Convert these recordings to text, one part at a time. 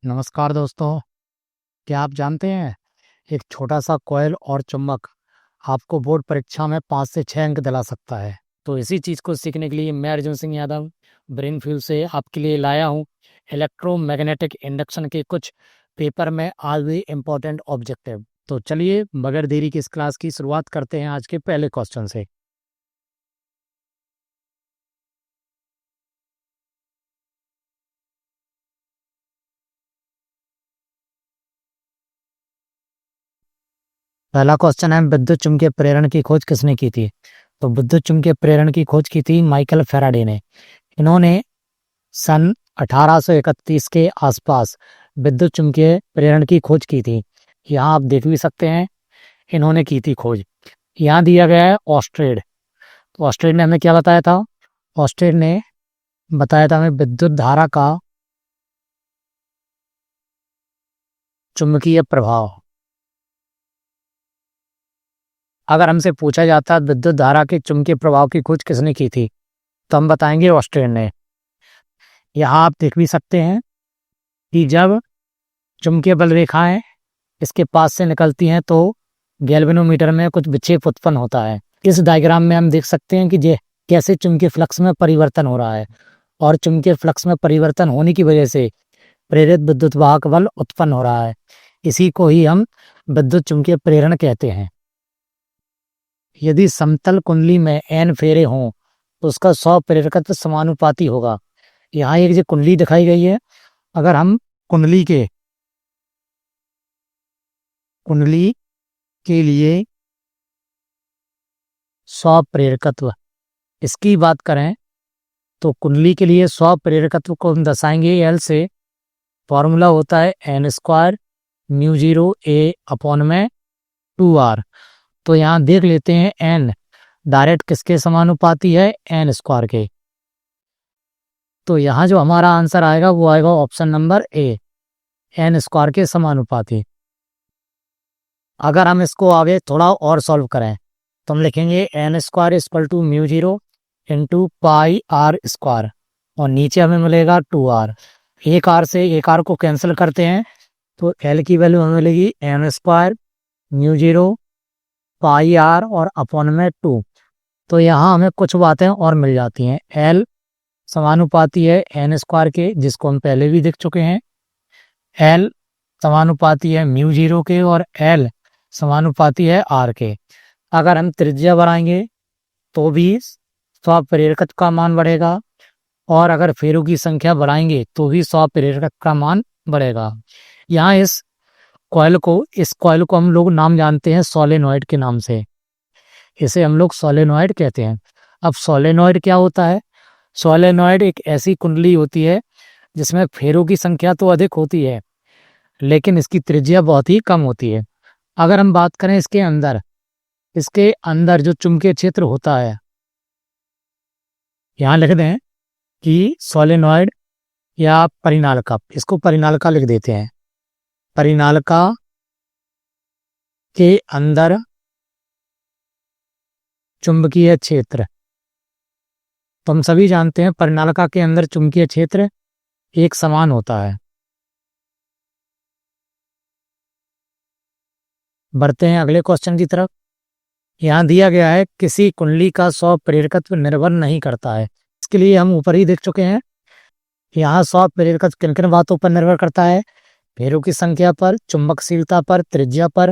नमस्कार दोस्तों। क्या आप जानते हैं एक छोटा सा कॉइल और चुंबक आपको बोर्ड परीक्षा में 5 से 6 अंक दिला सकता है। तो इसी चीज़ को सीखने के लिए मैं अर्जुन सिंह यादव ब्रेन फ्यूल से आपके लिए लाया हूँ इलेक्ट्रोमैग्नेटिक इंडक्शन के कुछ पेपर में आज भी इम्पोर्टेंट ऑब्जेक्टिव। तो चलिए बगैर देरी की इस क्लास की शुरुआत करते हैं आज के पहले क्वेश्चन से। पहला क्वेश्चन है, विद्युत चुम्बकीय प्रेरण की खोज किसने की थी? तो विद्युत चुम्बकीय प्रेरण की खोज की थी माइकल फैराडे ने। इन्होंने सन 1831 के आसपास विद्युत चुम्बकीय प्रेरण की खोज की थी। यहाँ आप देख भी सकते हैं इन्होंने की थी खोज। यहाँ दिया गया है ऑस्ट्रेड। तो ऑस्ट्रेड ने हमें क्या बताया था? ऑस्ट्रेड ने बताया था हमें विद्युत धारा का चुंबकीय प्रभाव। अगर हमसे पूछा जाता है विद्युत धारा के चुंबकीय प्रभाव की खोज किसने की थी, तो हम बताएंगे ऑस्ट्रेड ने। यहाँ आप देख भी सकते हैं कि जब चुंबकीय बल रेखाएं इसके पास से निकलती हैं तो गैल्वेनोमीटर में कुछ विक्षेप उत्पन्न होता है। इस डायग्राम में हम देख सकते हैं कि कैसे चुंबकीय फ्लक्स में परिवर्तन हो रहा है और चुंबकीय फ्लक्स में परिवर्तन होने की वजह से प्रेरित विद्युत वाहक बल उत्पन्न हो रहा है। इसी को ही हम विद्युत चुंबकीय प्रेरण कहते हैं। यदि समतल कुंडली में n फेरे हों तो उसका 100 प्रेरकत्व समानुपाती होगा। यहाँ एक जो कुंडली दिखाई गई है, अगर हम कुंडली के लिए 100 प्रेरकत्व इसकी बात करें तो कुंडली के लिए 100 प्रेरकत्व को हम दर्शाएंगे एल से। फॉर्मूला होता है n स्क्वायर म्यू जीरो ए अपॉन में 2r। तो यहाँ देख लेते हैं n डायरेक्ट किसके समानुपाती है? n स्क्वायर के। तो यहाँ जो हमारा आंसर आएगा वो आएगा option number A, n square के समानुपाती। अगर हम इसको आगे थोड़ा और सॉल्व करें तो हम लिखेंगे n square equal to mu zero into pi r square और नीचे हमें मिलेगा 2r। एक आर से एक आर को कैंसिल करते हैं तो l की वैल्यू हमें मिलेगी n square mu zero pi r और अपॉन में 2। तो यहाँ हमें कुछ बातें और मिल जाती हैं। l समानुपाती है n स्क्वायर के, जिसको हम पहले भी देख चुके हैं। l समानुपाती है म्यू जीरो के और l समानुपाती है r के। अगर हम त्रिज्या बढ़ाएंगे तो भी स्वप्रेरकत्व का मान बढ़ेगा और अगर फेरों की संख्या बढ़ाएंगे तो भी स्वप्रेरकत्व का मान बढ़ेगा। यहाँ इस कॉइल को हम लोग नाम जानते हैं सोलेनॉइड के नाम से। इसे हम लोग सोलेनॉइड कहते हैं। अब सोलेनॉइड क्या होता है? सोलेनॉइड एक ऐसी कुंडली होती है जिसमें फेरों की संख्या तो अधिक होती है लेकिन इसकी त्रिज्या बहुत ही कम होती है। अगर हम बात करें इसके अंदर जो चुंबकीय क्षेत्र होता है, यहाँ लिख दें कि सोलेनॉइड या परिनालिका, इसको परिनालिका लिख देते हैं। परिनालिका के अंदर चुंबकीय क्षेत्र, तो हम सभी जानते हैं परिनालिका के अंदर चुंबकीय क्षेत्र एक समान होता है। बढ़ते हैं अगले क्वेश्चन की तरफ। यहाँ दिया गया है किसी कुंडली का स्वप्रेरकत्व निर्भर नहीं करता है। इसके लिए हम ऊपर ही देख चुके हैं। यहाँ स्वप्रेरकत्व किन किन बातों पर निर्भर करता है? फेरों की संख्या पर, चुंबकशीलता पर, त्रिज्या पर,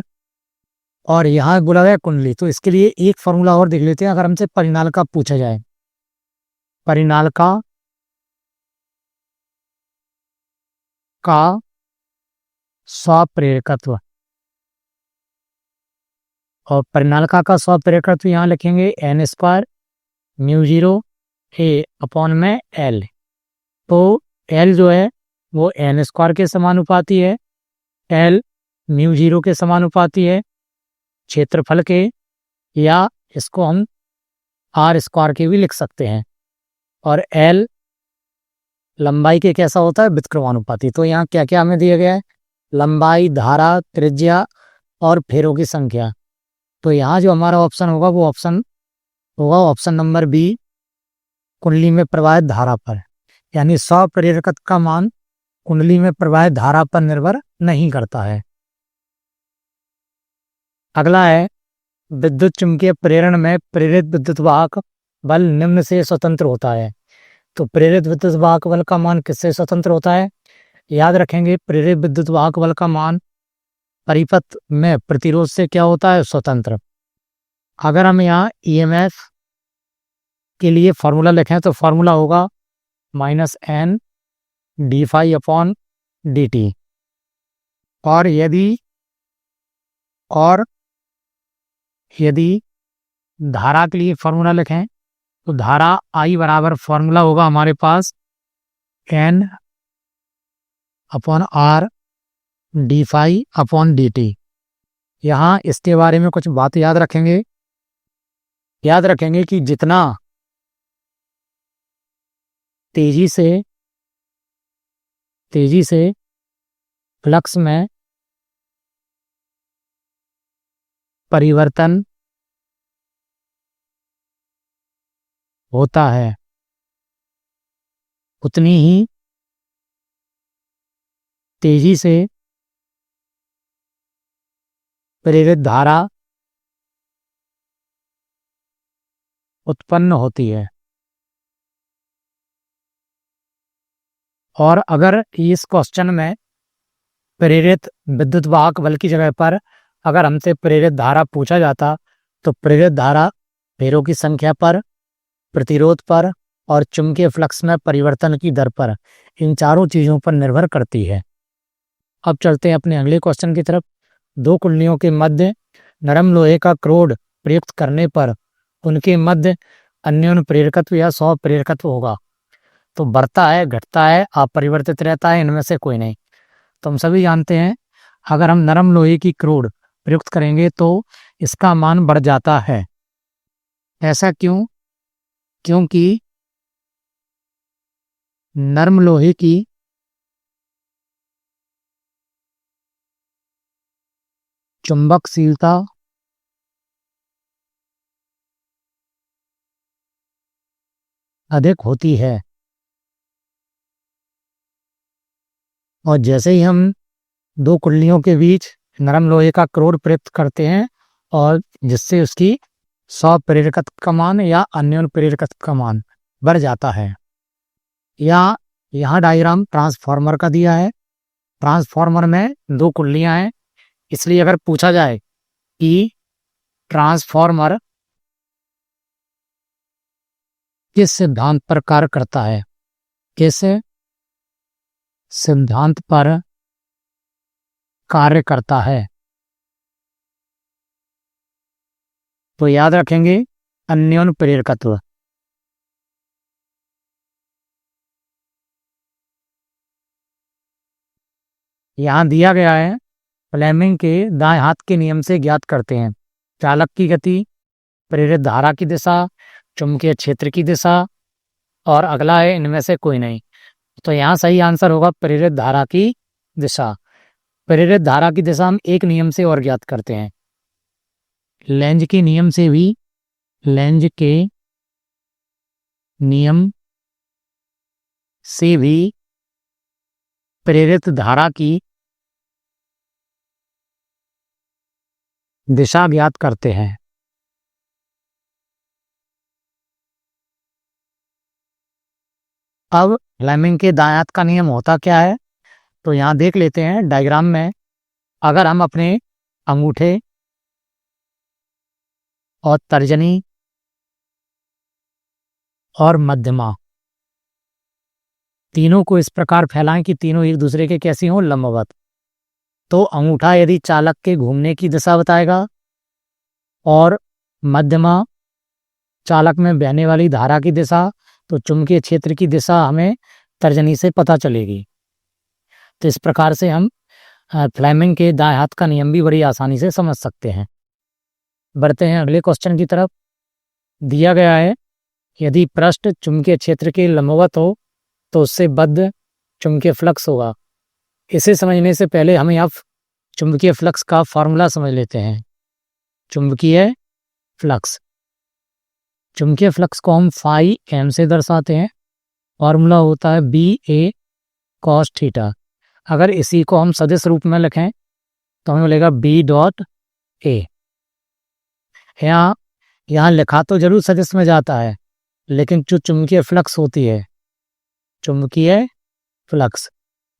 और यहाँ बोला गया कुंडली। तो इसके लिए एक फॉर्मूला और देख लेते हैं। अगर हमसे परिनालिका पूछा जाए, परिनालिका का स्वप्रेरकत्व, और परिनालिका का स्वप्रेरकत्व यहाँ लिखेंगे n स्क्वायर म्यू जीरो ए अपॉन में l। तो l जो है वो n स्क्वायर के समानुपाती है, l म्यू जीरो के समानुपाती है क्षेत्रफल के, या इसको हम r स्क्वायर के भी लिख सकते हैं। और l लंबाई के कैसा होता है? व्युत्क्रमानुपाती। तो यहाँ क्या क्या हमें दिया गया है? लंबाई, धारा, त्रिज्या और फेरों की संख्या। तो यहाँ जो हमारा ऑप्शन होगा वो ऑप्शन होगा ऑप्शन नंबर बी, कुंडली में प्रवाहित धारा पर। यानी स्वप्रेरकत्व का मान कुंडली में प्रवाहित धारा पर निर्भर नहीं करता है। अगला है विद्युत चुंबकीय प्रेरण में प्रेरित विद्युत वाहक बल निम्न से स्वतंत्र होता है। तो प्रेरित विद्युत वाहक बल का मान किससे स्वतंत्र होता है? याद रखेंगे, प्रेरित विद्युत वाहक बल का मान परिपथ में प्रतिरोध से क्या होता है? स्वतंत्र। अगर हम यहाँ ईएमएफ के लिए फॉर्मूला लिखें तो फॉर्मूला होगा -n d∅/dt। और यदि धारा के लिए फॉर्मूला लिखें तो धारा I बराबर फॉर्मूला होगा हमारे पास n/r d∅/dt। यहाँ इसके बारे में कुछ बात याद रखेंगे कि जितना तेजी से फ्लक्स में परिवर्तन होता है उतनी ही तेजी से प्रेरित धारा उत्पन्न होती है। और अगर इस क्वेश्चन में प्रेरित विद्युत वाहक बल की जगह पर अगर हमसे प्रेरित धारा पूछा जाता तो प्रेरित धारा फेरों की संख्या पर, प्रतिरोध पर और चुंबकीय फ्लक्स में परिवर्तन की दर पर, इन चारों चीज़ों पर निर्भर करती है। अब चलते हैं अपने अगले क्वेश्चन की तरफ। दो कुंडलियों के मध्य नरम लोहे का क्रोड प्रयुक्त करने पर उनके मध्य अन्योन्य प्रेरकत्व या सौ प्रेरकत्व होगा। तो बढ़ता है, घटता है, अपरिवर्तित रहता है, इनमें से कोई नहीं। तो हम सभी जानते हैं अगर हम नरम लोहे की क्रोड प्रयुक्त करेंगे तो इसका मान बढ़ जाता है। ऐसा क्यों? क्योंकि नरम लोहे की चुंबकशीलता अधिक होती है और जैसे ही हम दो कुंडलियों के बीच नरम लोहे का क्रोड प्रयुक्त करते हैं और जिससे उसकी सौ प्रेरकत्व का मान या अन्योन्य प्रेरकत्व का मान बढ़ जाता है। या यहाँ डायग्राम ट्रांसफार्मर का दिया है। ट्रांसफार्मर में दो कुंडलियां हैं, इसलिए अगर पूछा जाए कि ट्रांसफार्मर किस सिद्धांत पर कार्य करता है, किस सिद्धांत पर कार्य करता है, तो याद रखेंगे अन्योन्य प्रेरकत्व। यहाँ दिया गया है फ्लेमिंग के दाएं हाथ के नियम से ज्ञात करते हैं चालक की गति, प्रेरित धारा की दिशा, चुंबकीय क्षेत्र की दिशा और अगला है इनमें से कोई नहीं। तो यहाँ सही आंसर होगा प्रेरित धारा की दिशा। प्रेरित धारा की दिशा हम एक नियम से और ज्ञात करते हैं, लेंज के नियम से भी प्रेरित धारा की दिशा ज्ञात करते हैं। अब फ्लेमिंग के दाएं हाथ का नियम होता क्या है, तो यहाँ देख लेते हैं डायग्राम में। अगर हम अपने अंगूठे और तर्जनी और मध्यमा तीनों को इस प्रकार फैलाएं कि तीनों एक दूसरे के कैसी हों? लंबवत। तो अंगूठा यदि चालक के घूमने की दिशा बताएगा और मध्यमा चालक में बहने वाली धारा की दिशा, तो चुंबकीय क्षेत्र की दिशा हमें तर्जनी से पता चलेगी। तो इस प्रकार से हम फ्लेमिंग के दाएं हाथ का नियम भी बड़ी आसानी से समझ सकते हैं। बढ़ते हैं अगले क्वेश्चन की तरफ। दिया गया है यदि पृष्ठ चुंबकीय क्षेत्र के लंबवत हो तो उससे बद्ध चुंबकीय फ्लक्स होगा। इसे समझने से पहले हम यहाँ चुंबकीय फ्लक्स का फॉर्मूला समझ लेते हैं। चुंबकीय फ्लक्स को हम फाई एम से दर्शाते हैं। फॉर्मूला होता है BA कॉस थीटा। अगर इसी को हम सदिश रूप में लिखें तो हमें मिलेगा बी डॉट ए। यहाँ लिखा तो जरूर सदिश में जाता है, लेकिन जो चुंबकीय फ्लक्स होती है, चुंबकीय फ्लक्स,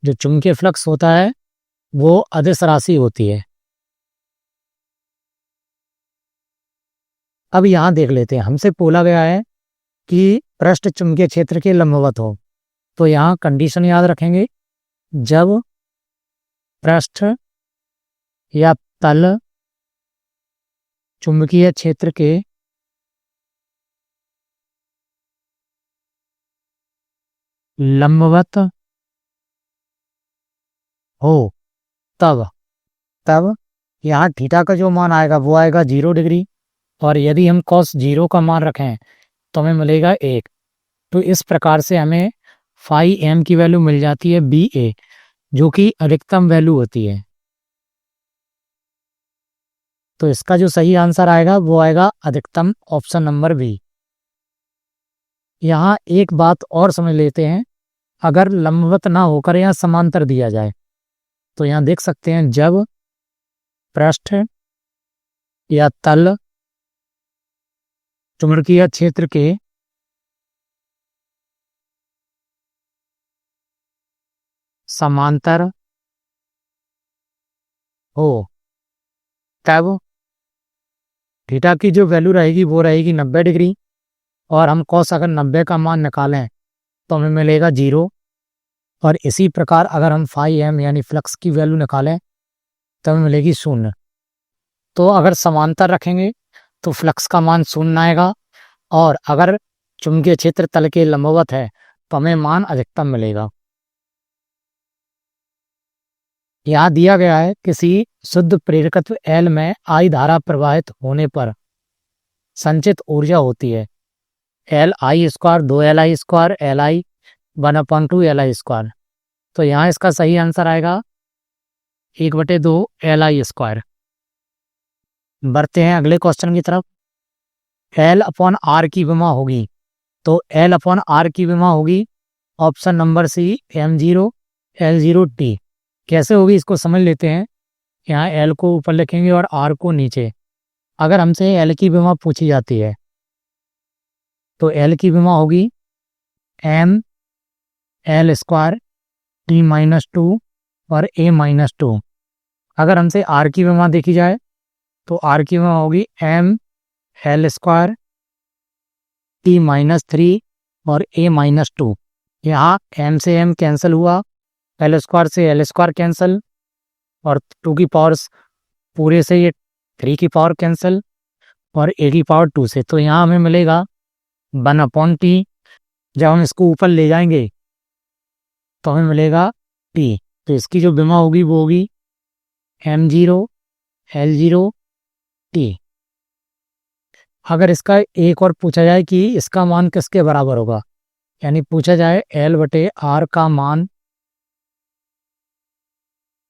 जो चुंबकीय फ्लक्स होता है वो अदिश राशि होती है। अब यहाँ देख लेते हैं, हमसे बोला गया है कि पृष्ठ चुंबकीय क्षेत्र के लंबवत हो, तो यहाँ कंडीशन याद रखेंगे, जब पृष्ठ या तल चुंबकीय क्षेत्र के लंबवत हो तब यहाँ थीटा का जो मान आएगा वो आएगा 0 डिग्री, और यदि हम cos 0 का मान रखें तो हमें मिलेगा 1। तो इस प्रकार से हमें फाई एम की वैल्यू मिल जाती है बी ए, जो कि अधिकतम वैल्यू होती है। तो इसका जो सही आंसर आएगा वो आएगा अधिकतम, ऑप्शन नंबर बी। यहाँ एक बात और समझ लेते हैं, अगर लंबवत ना होकर यहाँ समांतर दिया जाए तो यहाँ देख सकते हैं, जब पृष्ठ या तल चुंबकीय क्षेत्र के समांतर हो तब थीटा की जो वैल्यू रहेगी वो रहेगी 90 डिग्री, और हम कॉस अगर 90 का मान निकालें तो हमें मिलेगा 0। और इसी प्रकार अगर हम फाई एम यानी फ्लक्स की वैल्यू निकालें तो हमें मिलेगी 0। तो अगर समांतर रखेंगे तो फ्लक्स का मान 0 आएगा, और अगर चुंबकीय क्षेत्र तल के लंबवत है तो हमें मान अधिकतम मिलेगा। यहाँ दिया गया है, किसी शुद्ध प्रेरकत्व L में I धारा प्रवाहित होने पर संचित ऊर्जा होती है Li square 2Li square Li 1/2 Li square. तो यहाँ इसका सही आंसर आएगा 1/2 Li स्क्वायर। बढ़ते हैं अगले क्वेश्चन की तरफ। L/R की विमा होगी, तो L/R की विमा होगी option number C M0 L0 T। कैसे होगी इसको समझ लेते हैं। यहाँ L को ऊपर लिखेंगे और R को नीचे। अगर हमसे L की विमा पूछी जाती है तो L की विमा होगी M L स्क्वायर T-2 और A-2। अगर हमसे R की विमा देखी जाए तो R की विमा होगी M L स्क्वायर T-3 और A-2। यहाँ M से M कैंसिल हुआ, L स्क्वायर से L स्क्वायर कैंसिल, और 2 की पावर पूरे से ये 3 की पावर कैंसिल, और A की पावर 2 से। तो यहाँ हमें मिलेगा 1/T। जब हम इसको ऊपर ले जाएंगे तो हमें मिलेगा T। तो इसकी जो विमा होगी वो होगी M0 L0 T। अगर इसका एक और पूछा जाए कि इसका मान किसके बराबर होगा, यानी पूछा जाए L/R का मान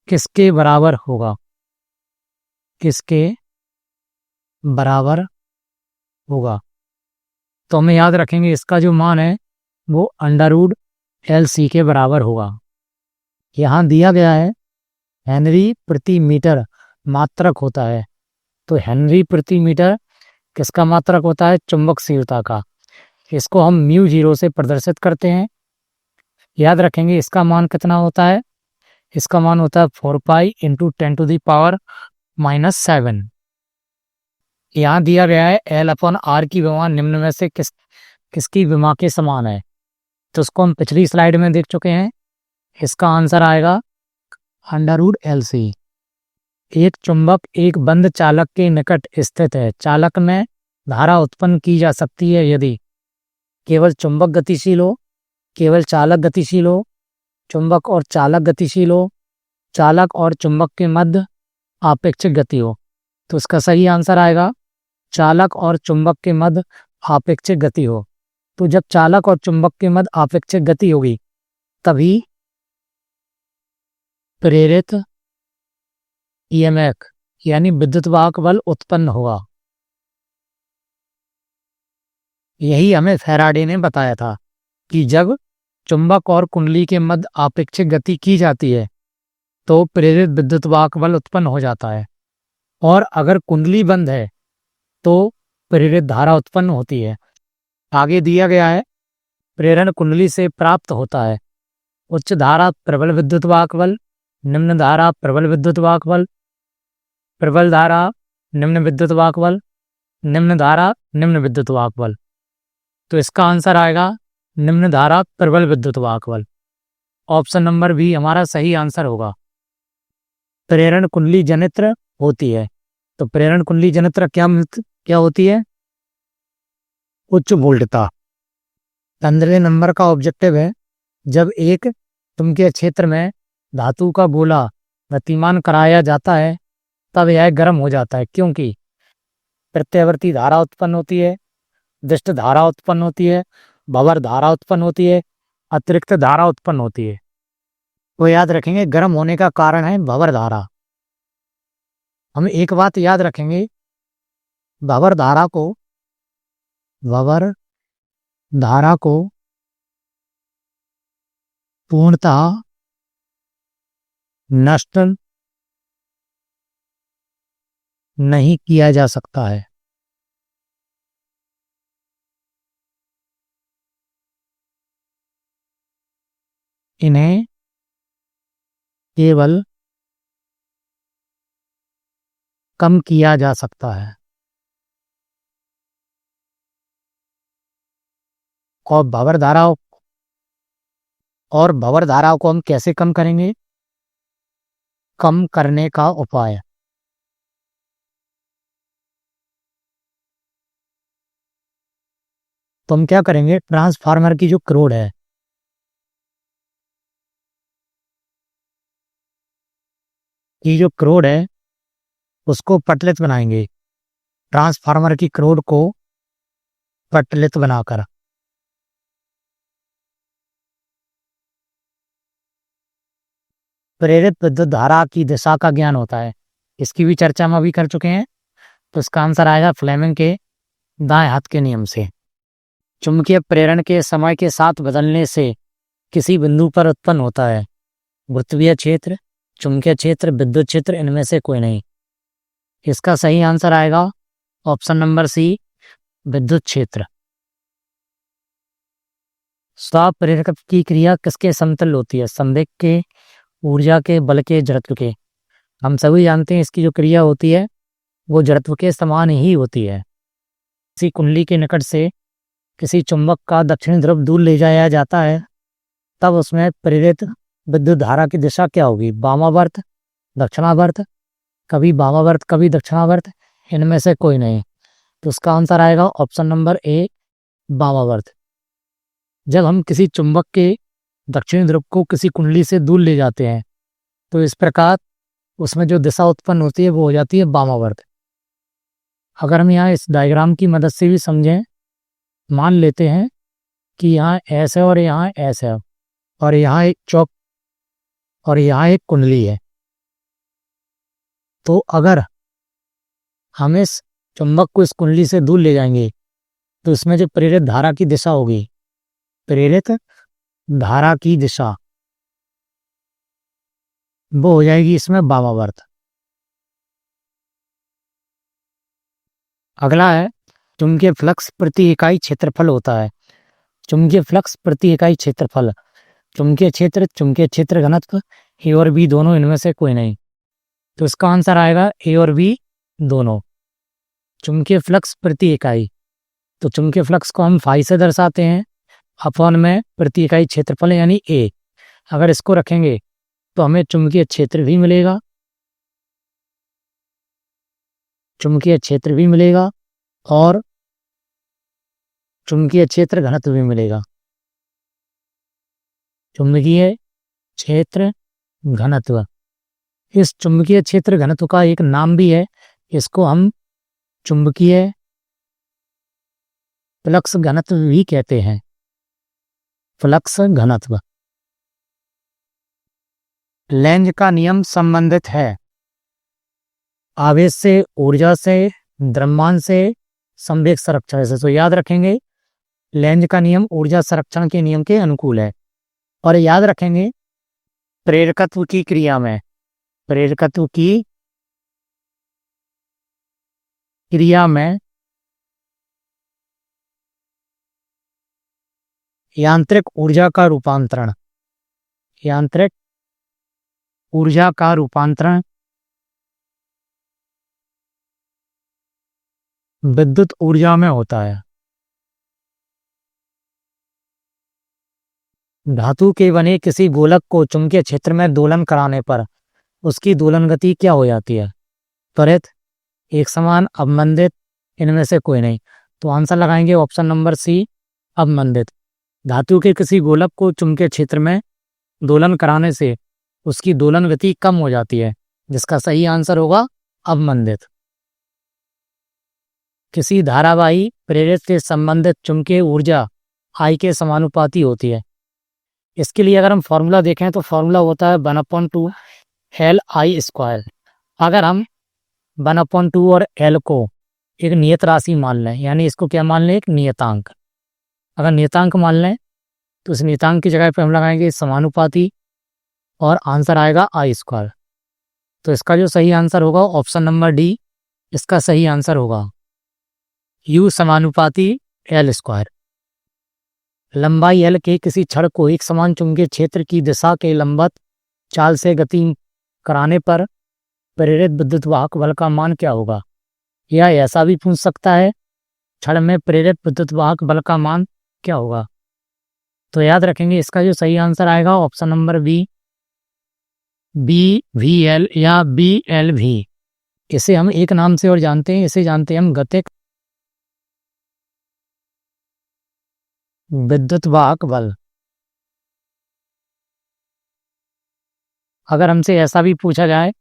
किसके बराबर होगा, किसके बराबर होगा, तो हमें याद रखेंगे इसका जो मान है वो √LC के बराबर होगा। यहाँ दिया गया है हेनरी प्रति मीटर मात्रक होता है, तो हेनरी प्रति मीटर किसका मात्रक होता है, चुंबकशीलता का। इसको हम μ0 से प्रदर्शित करते हैं। याद रखेंगे इसका मान कितना होता है, इसका मान होता है 4 पाई × 10⁻⁻⁷। यहाँ दिया गया है L/R की विमा निम्न में से किसकी विमा के समान है, तो उसको हम पिछली स्लाइड में देख चुके हैं। इसका आंसर आएगा √LC। एक चुंबक एक बंद चालक के निकट स्थित है। चालक में धारा उत्पन्न की जा सकती है यदि केवल चुंबक गतिशील हो, केवल चालक गतिशील हो, चुंबक और चालक गतिशील हो, चालक और चुंबक के मध्य आपेक्षिक गति हो। तो इसका सही आंसर आएगा चालक और चुंबक के मध्य आपेक्षिक गति हो। तो जब चालक और चुंबक के मध्य आपेक्षिक गति होगी तभी प्रेरित EMF यानी विद्युत वाहक बल उत्पन्न होगा। यही हमें फैराडे ने बताया था कि जब चुंबक और कुंडली के मध्य आपेक्षिक गति की जाती है तो प्रेरित विद्युत वाहक बल उत्पन्न हो जाता है, और अगर कुंडली बंद है तो प्रेरित धारा उत्पन्न होती है। आगे दिया गया है, प्रेरण कुंडली से प्राप्त होता है उच्च धारा प्रबल विद्युत वाहक बल, निम्न धारा प्रबल विद्युत वाहक बल, प्रबल धारा निम्न विद्युत वाहक बल, निम्न धारा निम्न विद्युत वाहक बल। तो इसका आंसर आएगा निम्न धारा प्रबल विद्युत वाहक बल। ऑप्शन नंबर बी हमारा सही आंसर होगा। प्रेरण कुंडली जनित्र होती है, तो प्रेरण कुंडली जनित्र क्या होती है? उच्च वोल्टता। 15 नंबर का ऑब्जेक्टिव है, जब एक चुंबकीय क्षेत्र में धातु का गोला गतिमान कराया जाता है तब यह गर्म हो जाता है, क्योंकि प्रत्यावर्ती धारा उत्पन्न होती है, दिष्ट धारा उत्पन्न होती है, भंवर धारा उत्पन्न होती है, अतिरिक्त धारा उत्पन्न होती है। तो याद रखेंगे गर्म होने का कारण है भंवर धारा। हम एक बात याद रखेंगे, भंवर धारा को पूर्णतः नष्ट नहीं किया जा सकता है। इन्हें केवल कम किया जा सकता है। और भंवर धाराओं को हम कैसे कम करेंगे? कम करने का उपाय, तो हम क्या करेंगे, ट्रांसफार्मर की जो क्रोड है, उसको पटलित बनाएंगे। ट्रांसफार्मर की क्रोड को पटलित बनाकर प्रेरित विद्युत धारा की दिशा का ज्ञान होता है। इसकी भी चर्चा हम अभी कर चुके हैं, तो इसका आंसर आएगा फ्लेमिंग के दाएं हाथ के नियम से। चुंबकीय प्रेरण के समय के साथ बदलने से किसी बिंदु पर उत्पन्न होता है गुरुत्वीय क्षेत्र, चुंबकीय क्षेत्र, विद्युत क्षेत्र, इनमें से कोई नहीं। इसका सही आंसर आएगा ऑप्शन नंबर सी, विद्युत क्षेत्र। स्वाप प्रेरक की क्रिया किसके समतुल्य होती है? संवेग के, ऊर्जा के, बल के, जड़त्व के। हम सभी जानते हैं इसकी जो क्रिया होती है वो जड़त्व के समान ही होती है। किसी कुंडली के निकट से किसी चुंबक का दक्षिणी ध्रुव दूर ले जाया जाता है तब उसमें प्रेरित विद्युत धारा की दिशा क्या होगी? वामावर्त, दक्षिणावर्त, कभी वामावर्त कभी दक्षिणावर्त, इनमें से कोई नहीं। तो उसका आंसर आएगा ऑप्शन नंबर ए, वामावर्त। जब हम किसी चुंबक के दक्षिणी ध्रुव को किसी कुंडली से दूर ले जाते हैं तो इस प्रकार उसमें जो दिशा उत्पन्न होती है वो हो जाती है वामावर्त। अगर हम यहाँ इस डायग्राम की मदद से भी समझें, मान लेते हैं कि यहाँ ऐसे और यहाँ ऐसे है और यहाँ एक चौक और यहाँ एक कुंडली है, तो अगर हम इस चुंबक को इस कुंडली से दूर ले जाएंगे तो इसमें जो प्रेरित धारा की दिशा होगी, प्रेरित धारा की दिशा वो हो जाएगी इसमें वामावर्त। अगला है चुंबकीय फ्लक्स प्रति इकाई क्षेत्रफल होता है। चुंबकीय फ्लक्स प्रति इकाई क्षेत्रफल, चुंबकीय क्षेत्र घनत्व, ए और बी दोनों, इनमें से कोई नहीं। तो इसका आंसर आएगा ए और बी दोनों। चुंबकीय फ्लक्स प्रति इकाई, तो चुंबकीय फ्लक्स को हम फाई से दर्शाते हैं अपॉन में प्रति इकाई क्षेत्रफल यानी ए। अगर इसको रखेंगे तो हमें चुंबकीय क्षेत्र भी मिलेगा, और चुंबकीय क्षेत्र घनत्व भी मिलेगा। चुंबकीय क्षेत्र घनत्व, इस चुंबकीय क्षेत्र घनत्व का एक नाम भी है, इसको हम चुंबकीय फ्लक्स घनत्व भी कहते हैं। फ्लक्स घनत्व। लेंज का नियम संबंधित है आवेश से, ऊर्जा से, द्रव्यमान से, संवेग संरक्षण से। तो याद रखेंगे लेंज का नियम ऊर्जा संरक्षण के नियम के अनुकूल है। और याद रखेंगे प्रेरकत्व की क्रिया में, प्रेरकत्व की क्रिया में यांत्रिक ऊर्जा का रूपांतरण, यांत्रिक ऊर्जा का रूपांतरण विद्युत ऊर्जा में होता है। धातु के बने किसी गोलक को चुंबकीय क्षेत्र में दोलन कराने पर उसकी दोलन गति क्या हो जाती है? त्वरित, एक समान, अवमंदित, इनमें से कोई नहीं। तो आंसर लगाएंगे ऑप्शन नंबर सी, अवमंदित। धातु के किसी गोलक को चुंबकीय क्षेत्र में दोलन कराने से उसकी दोलन गति कम हो जाती है, जिसका सही आंसर होगा अवमंदित। किसी धारावाही प्रेरित से संबंधित चुंबकीय ऊर्जा I के समानुपाती होती है। इसके लिए अगर हम फॉर्मूला देखें तो फॉर्मूला होता है 1/2 Li²। अगर हम 1/2 और L को एक नियत राशि मान लें, यानी इसको क्या मान लें, एक नियतांक। अगर नियतांक मान लें तो इस नियतांक की जगह पे हम लगाएंगे समानुपाती और आंसर आएगा I²। तो इसका जो सही आंसर होगा ऑप्शन नंबर डी, इसका सही आंसर होगा U समानुपाती L²। लंबाई L के किसी छड़ को एक समान चुंबकीय क्षेत्र की दिशा के लंबवत चाल से गति कराने पर प्रेरित विद्युत वाहक बल का मान क्या होगा? या ऐसा भी पूछ सकता है, छड़ में प्रेरित विद्युत वाहक बल का मान क्या होगा? तो याद रखेंगे इसका जो सही आंसर आएगा ऑप्शन नंबर बी, BVL या BLV। इसे हम एक नाम से और जानते हैं, इसे जानते हैं हम गतिक विद्युत वाहक बल। अगर हमसे ऐसा भी पूछा जाए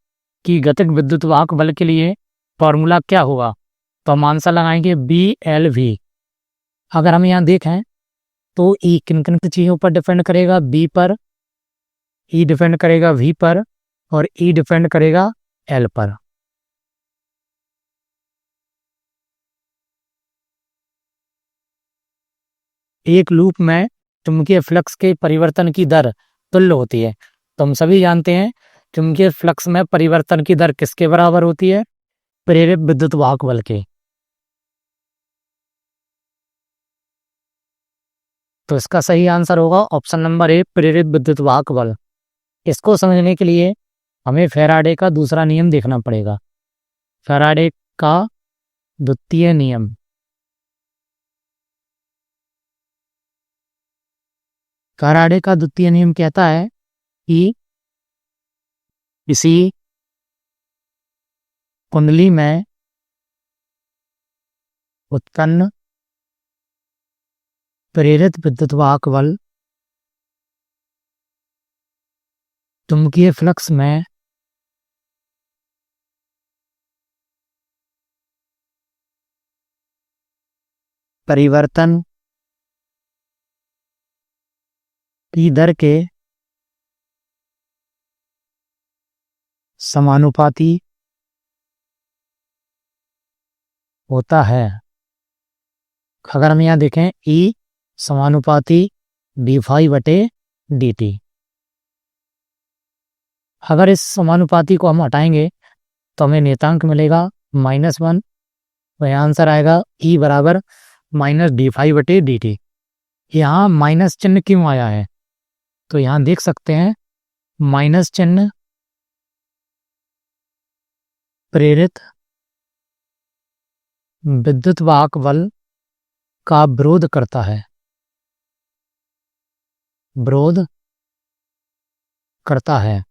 कि गतिक विद्युत वाहक बल के लिए फॉर्मूला क्या होगा, तो हम आंसर लगाएंगे BLV। अगर हम यहाँ देखें तो E किन किन चीज़ों पर डिपेंड करेगा, B पर, E डिपेंड करेगा V पर और E डिपेंड करेगा L पर। एक लूप में चुंबकीय फ्लक्स के परिवर्तन की दर तुल्य होती है। तो हम सभी जानते हैं चुंबकीय फ्लक्स में परिवर्तन की दर किसके बराबर होती है? प्रेरित विद्युत वाहक बल के। तो इसका सही आंसर होगा ऑप्शन नंबर ए, प्रेरित विद्युत वाहक बल। इसको समझने के लिए हमें फैराडे का दूसरा नियम देखना पड़ेगा, फैराडे का द्वितीय नियम। फैराडे का द्वितीय नियम कहता है कि किसी कुंडली में उत्पन्न प्रेरित विद्युत वाहक बल चुंबकीय फ्लक्स में परिवर्तन की दर के समानुपाती होता है। अगर हम यहाँ देखें E समानुपाती d∅/dt। अगर इस समानुपाती को हम हटाएंगे तो हमें नियतांक मिलेगा -1। वह आंसर आएगा E बराबर -d∅/dt। यहाँ माइनस चिन्ह क्यों आया है? तो यहाँ देख सकते हैं माइनस चिन्ह प्रेरित विद्युत वाहक बल का विरोध करता है, विरोध करता है।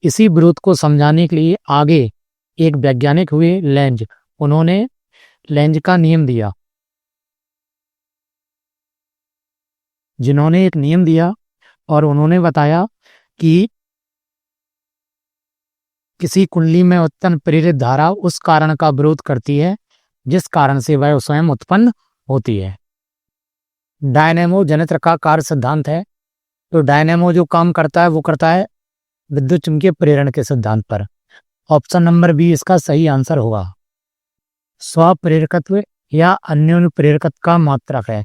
इसी विरोध को समझाने के लिए आगे एक वैज्ञानिक हुए लेंज, उन्होंने लेंज का नियम दिया, जिन्होंने एक नियम दिया और उन्होंने बताया कि किसी कुंडली में उत्पन्न प्रेरित धारा उस कारण का विरोध करती है जिस कारण से वह स्वयं उत्पन्न होती है। डायनेमो जनित्र का कार्य सिद्धांत है। तो डायनेमो जो काम करता है वो करता है विद्युत चुम्बकीय प्रेरण के सिद्धांत पर। ऑप्शन नंबर बी इसका सही आंसर होगा। स्वप्रेरकत्व या अन्योन्य प्रेरकत्व का मात्रक है।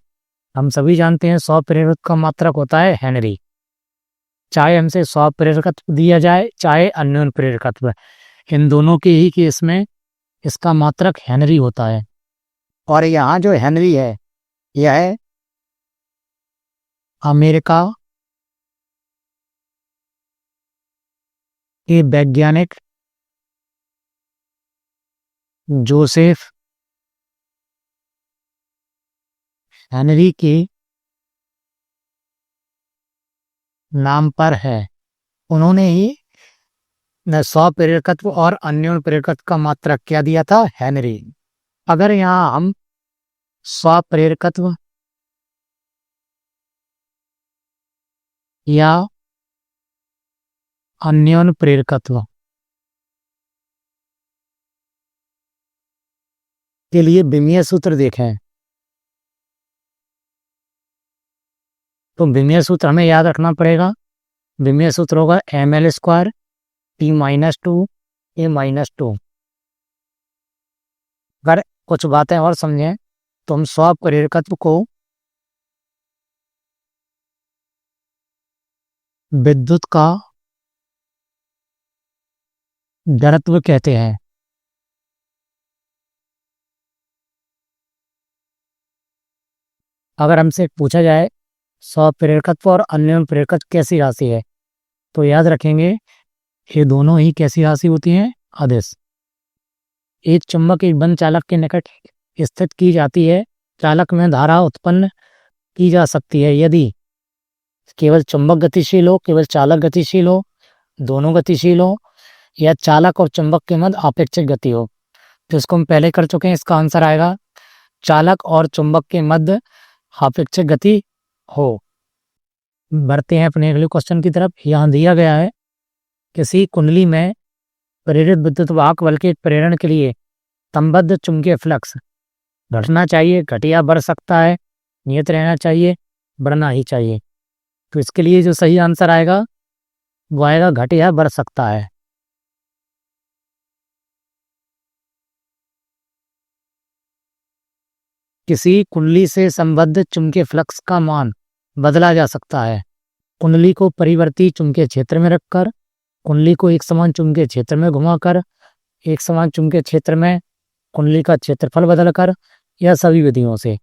हम सभी जानते हैं स्वप्रेरकत्व का मात्रक होता है हेनरी। चाहे हमसे स्वाप प्रेरकत्व दिया जाए चाहे अन्योन प्रेरकत्व, इन दोनों के ही केस में इसका मात्रक हेनरी होता है। और यहाँ जो हेनरी है यह है अमेरिका के वैज्ञानिक जोसेफ हेनरी के नाम पर है। उन्होंने ही स्वप्रेरकत्व और अन्योन प्रेरकत्व का मात्रक क्या दिया था? हेनरी। अगर यहाँ हम स्वप्रेरकत्व या अन्योन प्रेरकत्व के लिए विमीय सूत्र देखें तो विमीय सूत्र हमें याद रखना पड़ेगा। विमीय सूत्र होगा ml² T-2 A-2। अगर कुछ बातें और समझें तो हम स्वप्रेरकत्व को विद्युत का जड़त्व कहते हैं। अगर हमसे पूछा जाए स्वप्रेरकत्व और अन्योन प्रेरकत्व कैसी राशि है तो याद रखेंगे ये दोनों ही कैसी राशि होती हैं? अदिश। एक चुंबक एक बंद चालक के निकट स्थित की जाती है। चालक में धारा उत्पन्न की जा सकती है यदि केवल चुंबक गतिशील हो, केवल चालक गतिशील हो, दोनों गतिशील हो, या चालक और चुंबक के मध्य आपेक्षिक गति हो। तो इसको हम पहले कर चुके हैं, इसका आंसर आएगा चालक और चुंबक के मध्य आपेक्षिक गति हो। बढ़ते हैं अपने अगले क्वेश्चन की तरफ। यहाँ दिया गया है किसी कुंडली में प्रेरित विद्युत वाहक बल के प्रेरण के लिए संबद्ध चुंबकीय फ्लक्स घटना चाहिए, घट या बढ़ सकता है, नियत रहना चाहिए, बढ़ना ही चाहिए। तो इसके लिए जो सही आंसर आएगा वो आएगा घट या बढ़ सकता है। किसी कुंडली से संबद्ध चुंबकीय फ्लक्स का मान बदला जा सकता है। कुंडली को परिवर्ती चुंबकीय क्षेत्र में रखकर, कुंडली को एक समान चुंबकीय क्षेत्र में घुमाकर, एक समान चुंबकीय क्षेत्र में कुंडली का क्षेत्रफल बदलकर, या सभी विधियों से।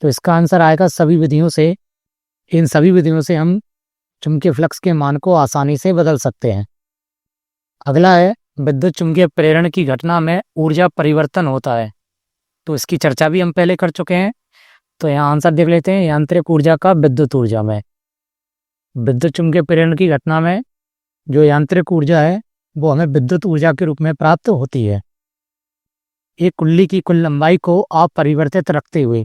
तो इसका आंसर आएगा सभी विधियों से। इन सभी विधियों से हम चुंबकीय फ्लक्स के मान को आसानी से बदल सकते हैं। अगला है विद्युत चुंबकीय प्रेरण की घटना में ऊर्जा परिवर्तन होता है। तो इसकी चर्चा भी हम पहले कर चुके हैं। तो यहाँ आंसर देख लेते हैं, यांत्रिक ऊर्जा का विद्युत ऊर्जा में। विद्युत चुंबकीय प्रेरण की घटना में जो यांत्रिक ऊर्जा है वो हमें विद्युत ऊर्जा के रूप में प्राप्त होती है। एक कुंडली की कुल लंबाई को अपरिवर्तित रखते हुए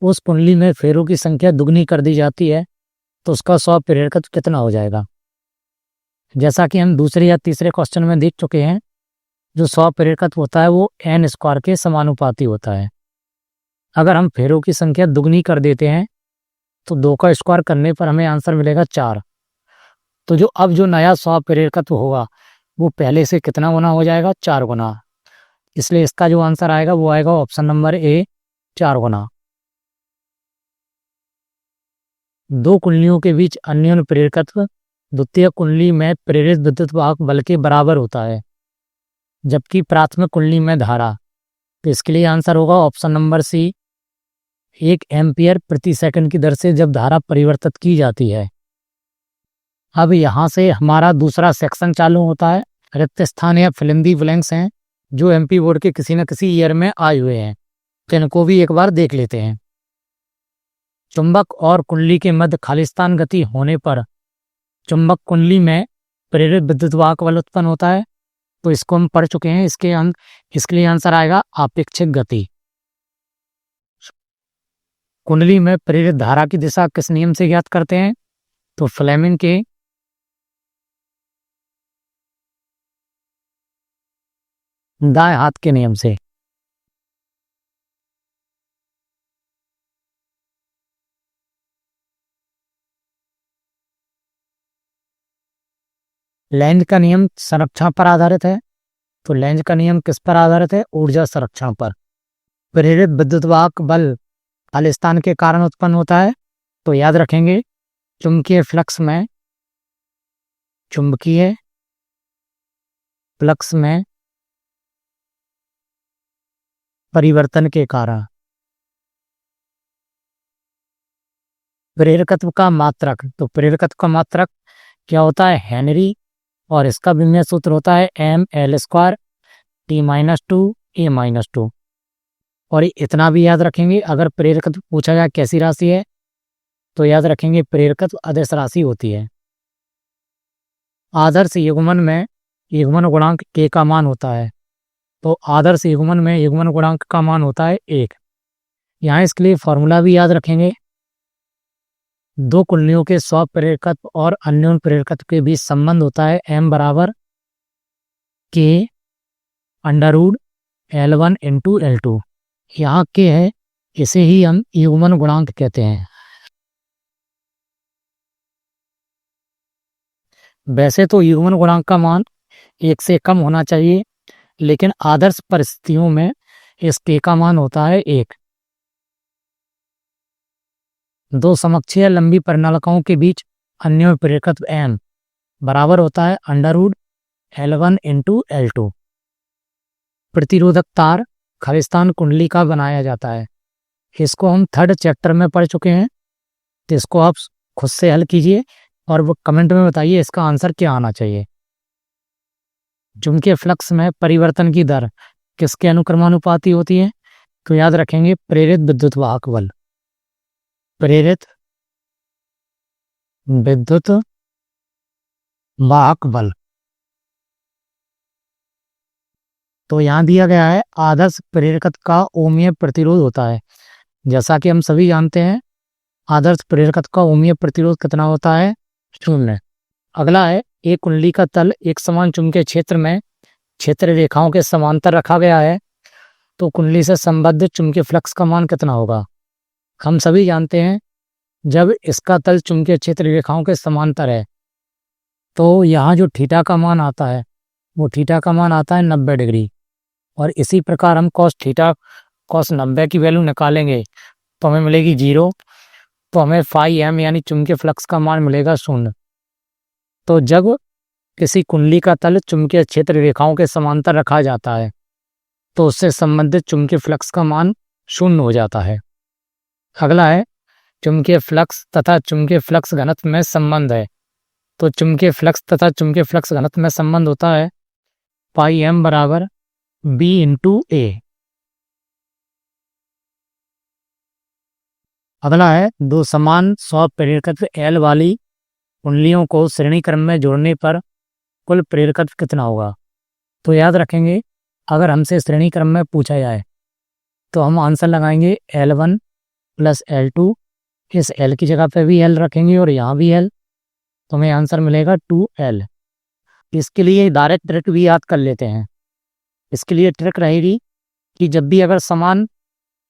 उस कुंडली में फेरों की संख्या दुगनी कर दी जाती है तो उसका स्वप्रेरकत्व कितना हो जाएगा? जैसा कि हम दूसरे या तीसरे क्वेश्चन में देख चुके हैं, जो स्वप्रेरकत्व होता है वो n² के समानुपाती होता है। अगर हम फेरों की संख्या दुगनी कर देते हैं तो 2 का स्क्वायर करने पर हमें आंसर मिलेगा 4। तो जो नया स्वप्रेरकत्व होगा वो पहले से कितना गुना हो जाएगा? 4 गुना। इसलिए इसका जो आंसर आएगा वो आएगा ऑप्शन नंबर ए, 4 गुना। दो कुंडलियों के बीच अन्योन्य प्रेरकत्व द्वितीय कुंडली में प्रेरित विद्युत वाहक बल के बराबर होता है, जबकि प्राथमिक कुंडली में धारा। तो इसके लिए आंसर होगा ऑप्शन नंबर सी, 1 एम्पियर प्रति सेकंड की दर से जब धारा परिवर्तित की जाती है। अब यहाँ से हमारा दूसरा सेक्शन चालू होता है। रिक्त स्थान या फिलिंदी ब्लैंक्स हैं जो एमपी बोर्ड के किसी न किसी ईयर में आए हुए हैं, तो इनको भी एक बार देख लेते हैं। चुंबक और कुंडली के मध्य खालिस्तान गति होने पर चुंबक कुंडली में प्रेरित विद्युत वाहक बल उत्पन्न होता है। तो इसको हम पढ़ चुके हैं। इसके लिए आंसर आएगा आपेक्षिक गति। कुंडली में प्रेरित धारा की दिशा किस नियम से ज्ञात करते हैं? तो फ्लेमिंग के दाएं हाथ के नियम से। लेंज का नियम संरक्षण पर आधारित है। तो लेंज का नियम किस पर आधारित है? ऊर्जा संरक्षण पर। प्रेरित विद्युत वाहक बल खालिस्तान के कारण उत्पन्न होता है। तो याद रखेंगे चुंबकीय फ्लक्स में चुंबकीय फ्लक्स में परिवर्तन के कारण। प्रेरकत्व का मात्रक, तो प्रेरकत्व का मात्रक क्या होता है? हेनरी, और इसका विमेय सूत्र होता है ml² T-2 A-2। और इतना भी याद रखेंगे, अगर प्रेरकत्व पूछा जाए कैसी राशि है तो याद रखेंगे प्रेरकत्व अदिश राशि होती है। आदर्श युग्मन में युग्मन गुणांक k का मान होता है, तो आदर्श युग्मन में युग्मन गुणांक का मान होता है 1। यहाँ इसके लिए फॉर्मूला भी याद रखेंगे। दो कुंडलियों के स्वप्रेरकत्व और अन्योन प्रेरकत्व के बीच संबंध होता है m बराबर k under root L1 into L2। यहाँ k है, इसे ही हम युग्मन गुणांक कहते हैं। वैसे तो युग्मन गुणांक का मान 1 से कम होना चाहिए, लेकिन आदर्श परिस्थितियों में इस k का मान होता है 1। दो समकक्षीय लंबी परिनालिकाओं के बीच अन्योन्य प्रेरकत्व m बराबर होता है under root L1 into L2। प्रतिरोधक तार खलिस्तान कुंडली का बनाया जाता है। इसको हम 3rd चैप्टर में पढ़ चुके हैं, तो इसको आप खुद से हल कीजिए और वो कमेंट में बताइए इसका आंसर क्या आना चाहिए। चुंबकीय फ्लक्स में परिवर्तन की दर किसके अनुक्रमानुपाती होती है? तो याद रखेंगे प्रेरित विद्युत वाहक बल। प्रेरित विद्युत वाहक बल। तो यहाँ दिया गया है आदर्श प्रेरकत्व का ओमीय प्रतिरोध होता है। जैसा कि हम सभी जानते हैं आदर्श प्रेरकत्व का ओमीय प्रतिरोध कितना होता है? 0। अगला है एक कुंडली का तल एक समान चुंबकीय क्षेत्र में क्षेत्र रेखाओं के समांतर रखा गया है, तो कुंडली से संबंधित चुंबकीय फ्लक्स का मान कितना होगा? हम सभी जानते हैं जब इसका तल चुंबकीय क्षेत्र रेखाओं के समांतर है तो यहाँ जो थीटा का मान आता है वो थीटा का मान आता है 90 डिग्री। और इसी प्रकार हम cos थीटा cos 90 की वैल्यू निकालेंगे तो हमें मिलेगी 0, तो हमें फाई m यानी चुंबकीय फ्लक्स का मान मिलेगा 0। तो जब किसी कुंडली का तल चुंबकीय क्षेत्र रेखाओं के समांतर रखा जाता है तो उससे संबंधित चुंबकीय फ्लक्स का मान 0 हो जाता है। अगला है चुंबकीय फ्लक्स तथा चुंबकीय फ्लक्स घनत्व में संबंध है। तो चुंबकीय फ्लक्स तथा चुंबकीय फ्लक्स घनत्व में संबंध होता है पाई m बराबर b इंटू ए। अगला है दो समान स्वप्रेरकत्व L वाली कुंडलियों को श्रेणी क्रम में जोड़ने पर कुल प्रेरकत्व कितना होगा? तो याद रखेंगे अगर हमसे श्रेणी क्रम में पूछा जाए तो हम आंसर लगाएंगे L1 प्लस L2। इस L की जगह पे भी L रखेंगे और यहाँ भी L, तो हमें आंसर मिलेगा 2L। इसके लिए डायरेक्ट ट्रिक भी याद कर लेते हैं। इसके लिए ट्रिक रहेगी कि जब भी अगर समान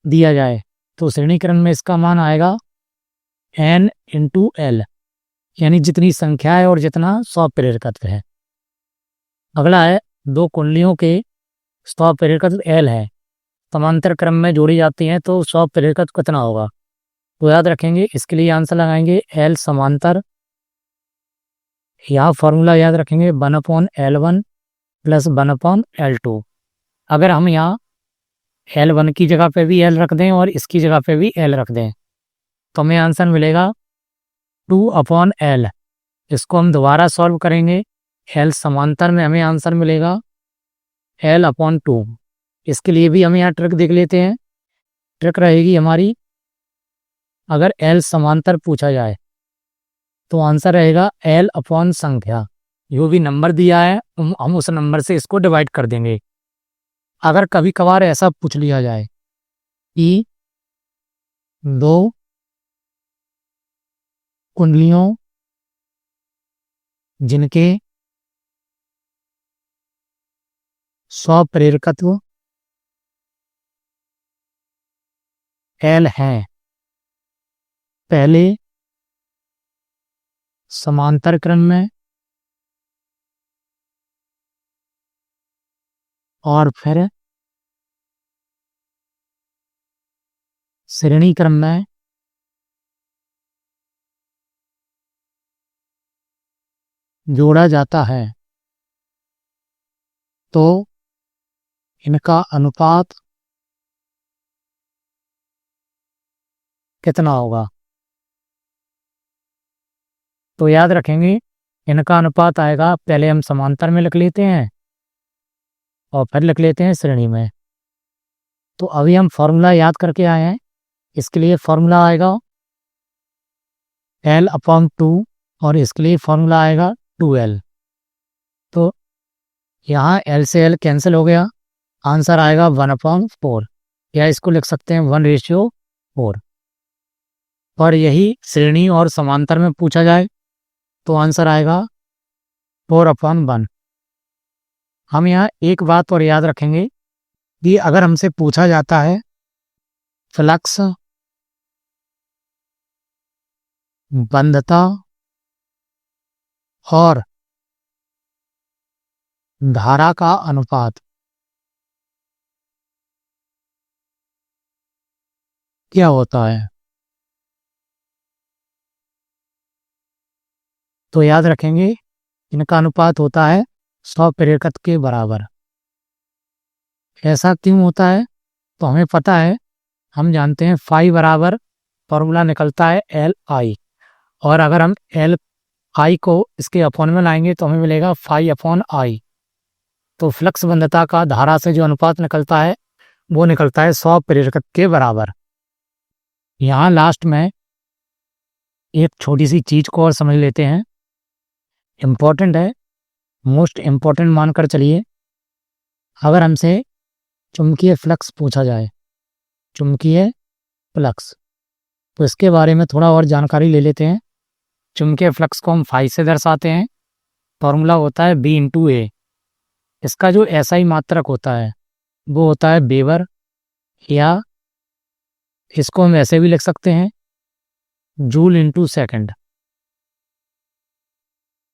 दिया जाए तो श्रेणी क्रम में इसका मान आएगा n इंटू L, यानी जितनी संख्या है और जितना स्वप्रेरकत्व है। अगला है दो कुंडलियों के स्वप्रेरकत्व L है, समांतर क्रम में जोड़ी जाती हैं तो स्वप्रेरकत्व कितना होगा? तो याद रखेंगे इसके लिए आंसर लगाएंगे L समांतर, यहाँ फॉर्मूला याद रखेंगे 1/L1 प्लस 1/L2। अगर हम यहाँ L1 की जगह पे भी L रख दें और इसकी जगह पे भी L रख दें तो हमें आंसर मिलेगा 2/L। इसको हम दोबारा सॉल्व करेंगे, L समांतर में हमें आंसर मिलेगा L/2। इसके लिए भी हम यहाँ ट्रिक देख लेते हैं। ट्रिक रहेगी हमारी, अगर L समांतर पूछा जाए तो आंसर रहेगा L/संख्या, जो भी नंबर दिया है हम उस नंबर से इसको डिवाइड कर देंगे। अगर कभी कभार ऐसा पूछ लिया जाए कि दो कुंडलियों जिनके स्वप्रेरकत्व L हैं, पहले समांतर क्रम में और फिर श्रेणी क्रम में जोड़ा जाता है तो इनका अनुपात कितना होगा। तो याद रखेंगे इनका अनुपात आएगा, पहले हम समांतर में लिख लेते हैं और फिर लिख लेते हैं श्रेणी में। तो अभी हम फॉर्मूला याद करके आए हैं, इसके लिए फॉर्मूला आएगा L/2 और इसके लिए फॉर्मूला आएगा 2L। तो यहाँ L से L कैंसिल हो गया, आंसर आएगा 1/4, या इसको लिख सकते हैं 1:4। और यही श्रेणी और समांतर में पूछा जाए तो आंसर आएगा 4/1। हम यहाँ एक बात और याद रखेंगे कि अगर हमसे पूछा जाता है फ्लक्स, बंधता और धारा का अनुपात क्या होता है, तो याद रखेंगे इनका अनुपात होता है 100 प्रेरकत्व के बराबर। ऐसा क्यों होता है, तो हमें पता है, हम जानते हैं फाई बराबर फॉर्मूला निकलता है LI, और अगर हम LI को इसके अपॉन में लाएंगे तो हमें मिलेगा φI। तो फ्लक्स बंधता का धारा से जो अनुपात निकलता है वो निकलता है 100 प्रेरकत्व के बराबर। यहाँ लास्ट में एक छोटी सी चीज को और समझ लेते हैं, इम्पोर्टेंट है, मोस्ट इम्पोर्टेंट मानकर चलिए। अगर हमसे चुंबकीय फ्लक्स पूछा जाए, चुंबकीय फ्लक्स, तो इसके बारे में थोड़ा और जानकारी ले लेते हैं। चुंबकीय फ्लक्स को हम फाई से दर्शाते हैं, फॉर्मूला होता है B/A। इसका जो SI मात्रक होता है वो होता है वेबर, या इसको हम ऐसे भी लिख सकते हैं जूल/सेकंड।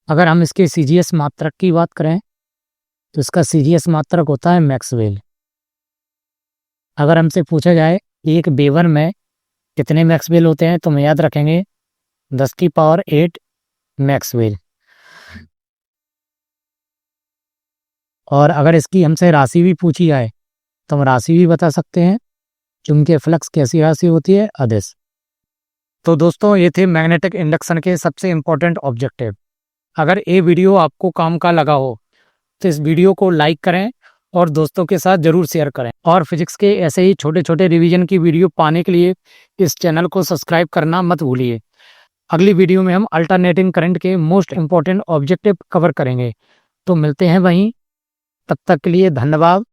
अगर हम इसके CGS मात्रक की बात करें तो इसका CGS मात्रक होता है मैक्सवेल। अगर हमसे पूछा जाए एक वेबर में कितने मैक्सवेल होते हैं तो हम याद रखेंगे 10⁸ मैक्सवेल। और अगर इसकी हमसे राशि भी पूछी जाए तो हम राशि भी बता सकते हैं, चुंबकीय फ्लक्स कैसी राशि होती है, अदिश। तो दोस्तों ये थे मैग्नेटिक इंडक्शन के सबसे इम्पोर्टेंट ऑब्जेक्टिव। अगर ये वीडियो आपको काम का लगा हो तो इस वीडियो को लाइक करें और दोस्तों के साथ ज़रूर शेयर करें। और फिजिक्स के ऐसे ही छोटे छोटे रिवीजन की वीडियो पाने के लिए इस चैनल को सब्सक्राइब करना मत भूलिए। अगली वीडियो में हम अल्टरनेटिंग करंट के मोस्ट इम्पोर्टेंट ऑब्जेक्टिव कवर करेंगे। तो मिलते हैं वहीं, तब तक के लिए धन्यवाद।